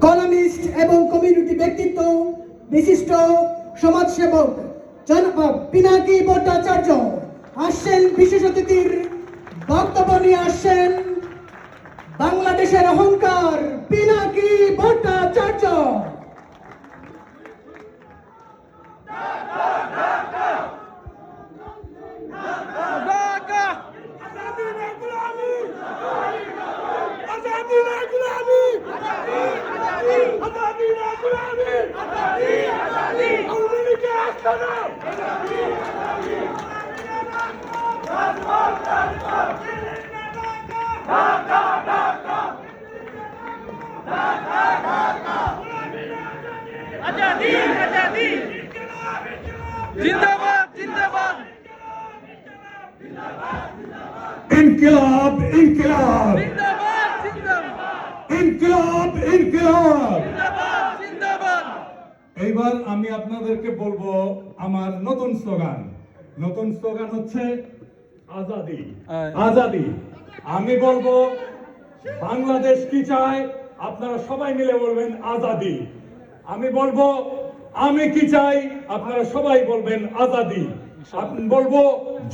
Columnist এবং community ব্যক্তিত্ব বিশিষ্ট সমাজসেবক জনাব পিনাকি ভট্টাচার্য আসছেন। বিশেষ অতিথির বক্তব্য নিয়ে আসছেন বাংলাদেশের অহংকার পিনাকি ভট্টাচার্য। जिंदाबाद जिंदाबाद इनकलाब इनकलाब जिंदाबाद जिंदाबाद इनकलाब इनकलाब। जिंदाबाद এইবার আমি আপনাদেরকে বলবো আমার নতুন স্লোগান হচ্ছে আজাদি আজাদি। আমি বলবো বাংলাদেশ কি চায়, আপনারা সবাই মিলে বলবেন আজাদি। আমি বলবো আমি কি চাই, আপনারা সবাই বলবেন আজাদি। আমি বলবো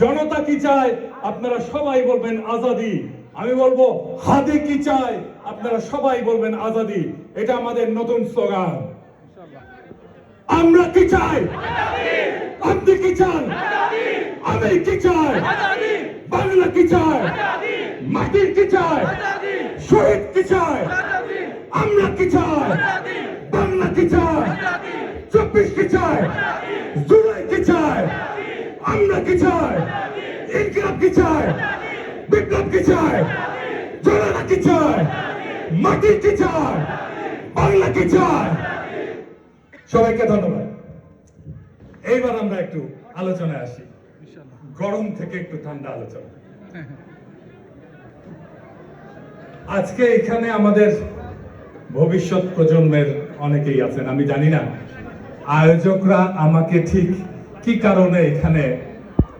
জনতা কি চায়, আপনারা সবাই বলবেন আজাদি। আমি বলবো হাদি কি চায়, আপনারা সবাই বলবেন আজাদি। এটা আমাদের নতুন স্লোগান। আমরা কি চাই, আপনি কি চান, আমি কি চাই, বাংলা কি চায়, মাটি কি চায়, শহীদ কি চায়, আমরা কি চাই, বাংলা কি চায়, 24 কি চায়, জুলাই কি চায়, আমরা কি চাই, ইনকিলাব কি চায়, বিপ্লব কি চায়, জনতা কি চায়, মাটি কি চায়, বাংলা কি চায়। সবাইকে ধন্যবাদ। এইবার আমরা একটু আলোচনায় আসি, গরম থেকে একটু ঠান্ডা আলোচনা। আজকে এখানে আমাদের ভবিষ্যৎ প্রজন্মের অনেকেই আছেন, আমি জানি না আয়োজকরা আমাকে ঠিক কি কারণে এখানে